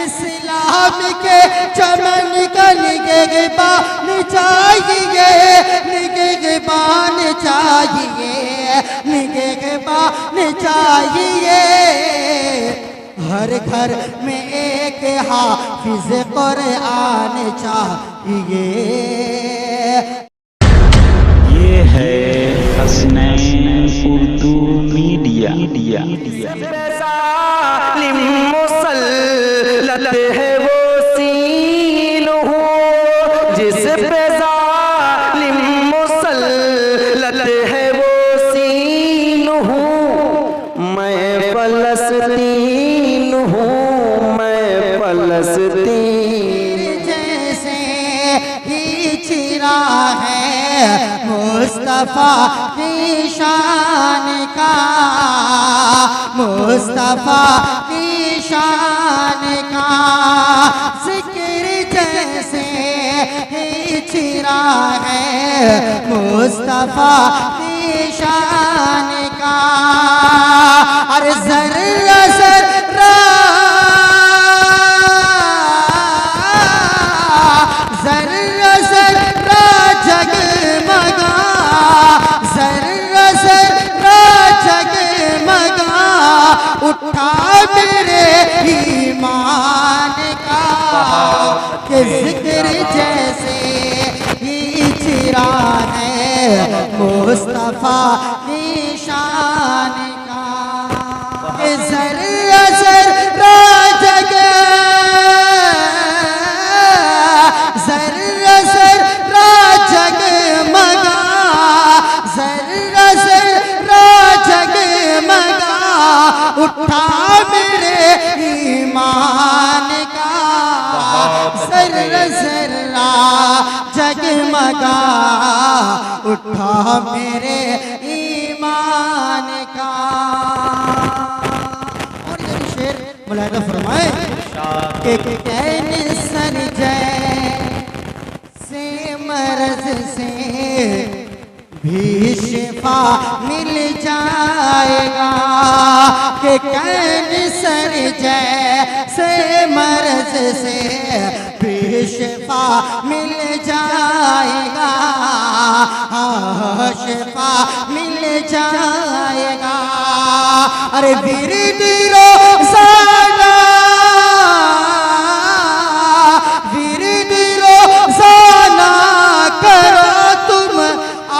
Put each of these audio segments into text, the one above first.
इस्लाम के चमन का निगहबान चाहिए, निगहबान चाहिए, निगहबान चाहिए। हर घर में एक हाफिज कुरान चाहिए। ये है हसनैन उर्दू मीडिया। मुसल्लत है वो सीन हो जिस पे जालिम मुसल्लत है वो सीन हूँ। मैं फलस्तीन हूँ, मैं फलस्तीन। जैसे ही चिरा है मुस्तफा की शान का, मुस्तफा की शान का जिक्र जैसे ही चिरा है मुस्तफा की शान का। अरे जर्रा जर्रा जर्रा जर्रा जगमगा, जर्रा जर्रा जगमगा उठा मेरे ईमान का। कि जिक्र जैसे ही चिरा है मुस्तफा की शान का। कि जर्रा जर्रा जर्रा जर्रा जगमगा, जर्रा जर्रा जगमगा उठा मेरे ईमान का। जर्रा जर्रा जगमगा उठा मेरे ईमान का। और ये भी शेर मुलाहिजा फरमाए कि कैंसर जैसे मर्ज से भी शिफा मिल जाएगा। कि कैंसर जैसे मर्ज से भी शिफा मिल जाएगा, शिफा मिल जाएगा। अरे विरद रोज़ाना, विरद रोज़ाना करो तुम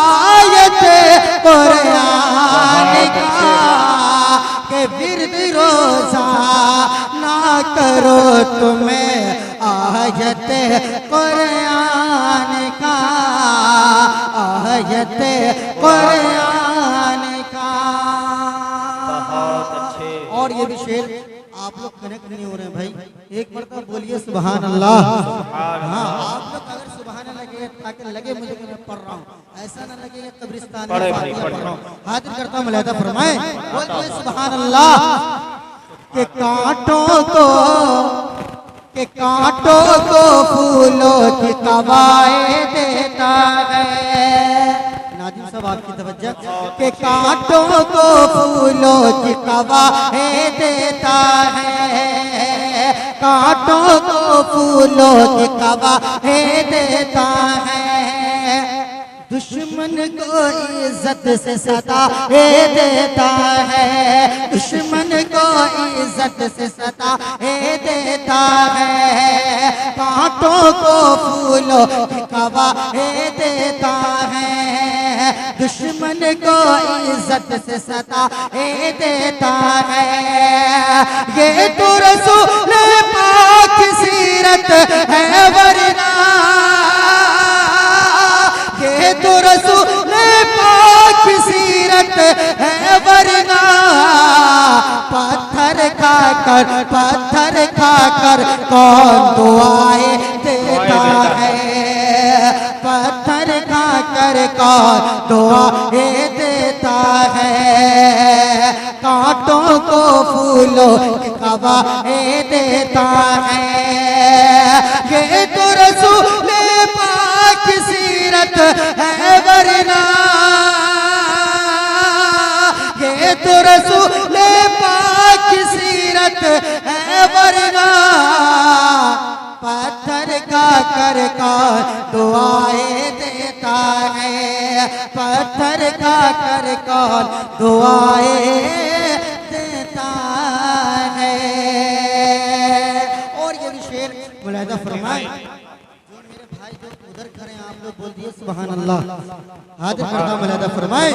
आयत कुरान का। के विरद रोज़ाना करो तुम्हें आयत कुरान का, आयत कुरान का। और ये भी शेर आप लोग कनेक्ट नहीं हो रहे हैं भाई, एक मरतबा बोलिए सुभान अल्लाह। हाँ, आप लोग अगर सुभान लगे ताकि लगे मुझे कि मैं पढ़ रहा हूँ, ऐसा ना लगे कब्रिस्तान में पढ़ रहा हूँ। हाजिर करता हूँ मुलाहिजा फरमाए, बोलिए सुभान अल्लाह। के कांटों को फूलों की कवाए देता है। नाज़िम साहब आपकी तवज्जो। के कांटों को फूलों की कवाए देता है, कांटों को फूलों की कवाए देता है। दुश्मन को इज्जत से सताए देता है, दुश्मन को इज्जत से सताए देता है। कांटों को फूलों की कवाए देता है, दुश्मन को इज्जत से सताए देता है। ये तो रसूल पाक सीरत है वरना, ये तो रसूल पाक सीरत है वरना। पत्थर खाकर कौन दुआएं देता है, पत्थर खाकर कौन दुआएं देता है। कांटों को फूलों की कवाएं देता है। ये तो रसूल पाक सीरत है वरना, ये तो रसूल पाक सीरत है वरना। कर कौन दुआएं देता है, पत्थर खा कर कौन दुआएं देता है। और ये भी शेर मुलाहिजा फरमाए, जो मेरे भाई जो उधर खड़े हैं आप लोग बोल दिए सुभान अल्लाह। हाजिर करता मुलाहिजा फरमाए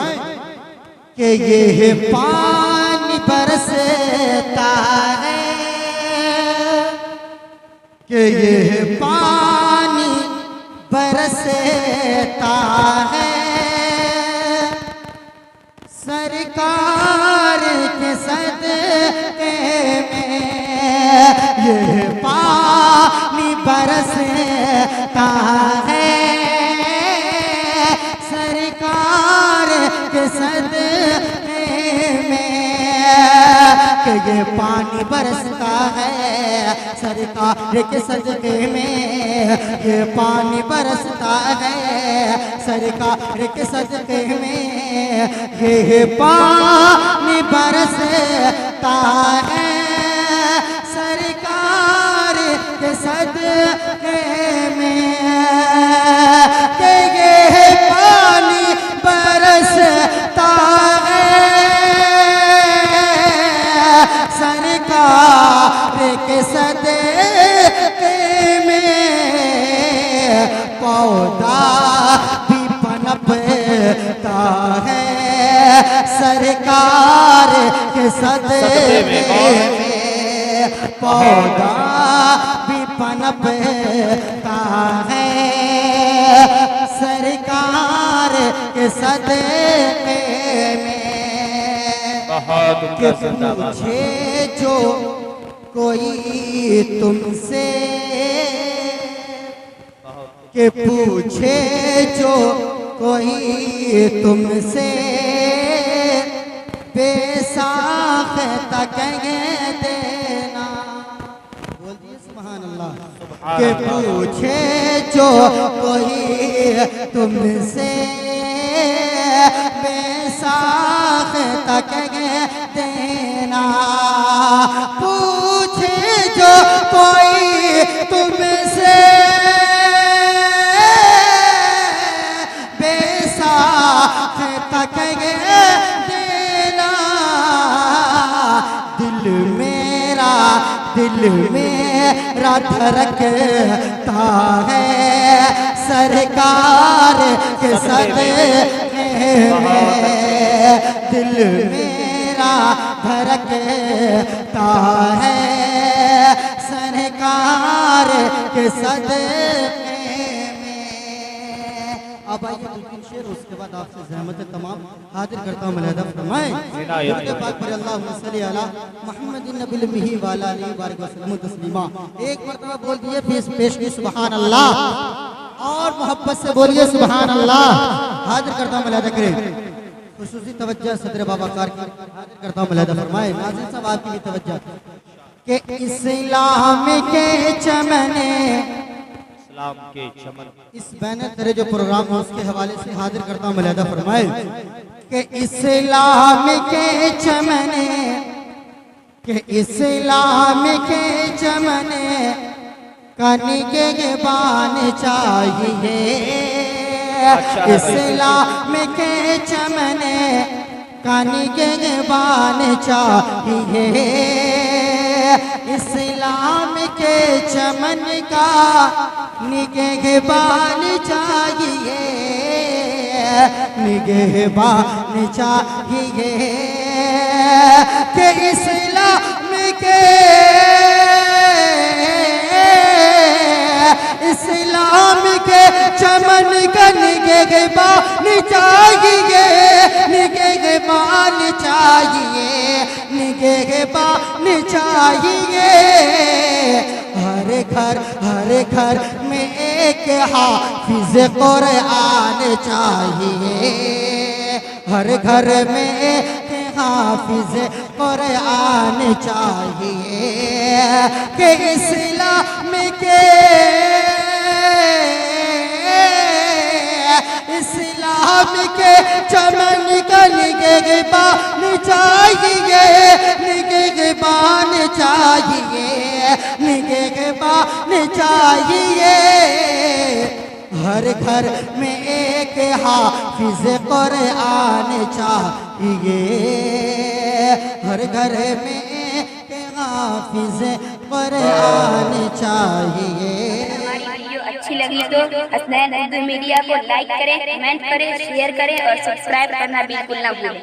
कि ये पानी बरसता है, कि ये पानी बरसता है, सरकार के सदके में ये पानी बरसता है, सरकार के सदके में कि ये पानी बरसता है, सरकार के सदके में ये पानी बरसता है, सरकार के सदके में ये पानी बरसता है, सरकार के सदके में कि ये पानी बरसता है, सरकार के सदके में पौधा भी पनपता है, सरकार के सदके में पौधा भी पनपता है, सरकार के सदके में। कि पूछे जो कोई तुमसे, कि पूछे जो कोई तुमसे, बेसाख्ता कह देना। बोल दिए सुभान अल्लाह। कि पूछे जो कोई तुमसे, बेसाख्ता कह देना। पूछे जो कोई तुमसे, बेसाख्ता कह देना। दिल मेरा धड़कता है, सरकार के सदके में दिल मेरा धड़कता है, सरकार के सदके में। अब आइए दो-तीन शेर, उसके बाद आपसे ज़हमत तमाम हाजिर करता हूँ। मुलाहिजा फरमाएं अल्लाहुम्मा सल्ली अला मुहम्मदिन नबिल मिही वाला अलैहि बारिक वसल्लम तस्लीमा। एक मरतबा बोल दिए पेश की सुभान अल्लाह, और मोहब्बत से बोलिए सुभान अल्लाह। हाजिर करता हूँ, मुलाहिजा करें। खुसूसी तवज्जो सदर बाबा कार की हाजिर करता हूँ। मुलाहिजा फरमाएं, नाज़रीन साहब आपकी भी तवज्जो कि इस्लाम के चमने, इस बैनर तेरे जो प्रोग्राम है उसके हवाले से हाजिर करता हूँ। मुलाहिजा फरमाए कि इस्लाम के चमने, कि इस्लाम के चमने कनिके बान चाहिए, इस्लाम के चमने कनिके बान चाहिए, इस्लाम के चमन का निगहबान चाहिए, निगहबान चाहिए। कि इस्लाम के, इस्लाम के चमन का निगहबान चाहिए, निगहबान चाहिए, निगहबान चाहिए। हर घर में एक हाफिज कुरान चाहिए, हर घर में एक हाफिज कुरान चाहिए। कि इस्लाम के, इस्लाम आम के चमन का निगे बान चाहिए, निगे बान चाहिए, निगे बान चाहिए। हर घर में एक हाफिज कुरान चाहिए, हर घर में एक हाफिज कुरान चाहिए। हमारी वीडियो अच्छी लगी तो हसनैन उर्दू मीडिया को लाइक करें, कमेंट करें, शेयर करें और सब्सक्राइब करना बिल्कुल ना भूलें।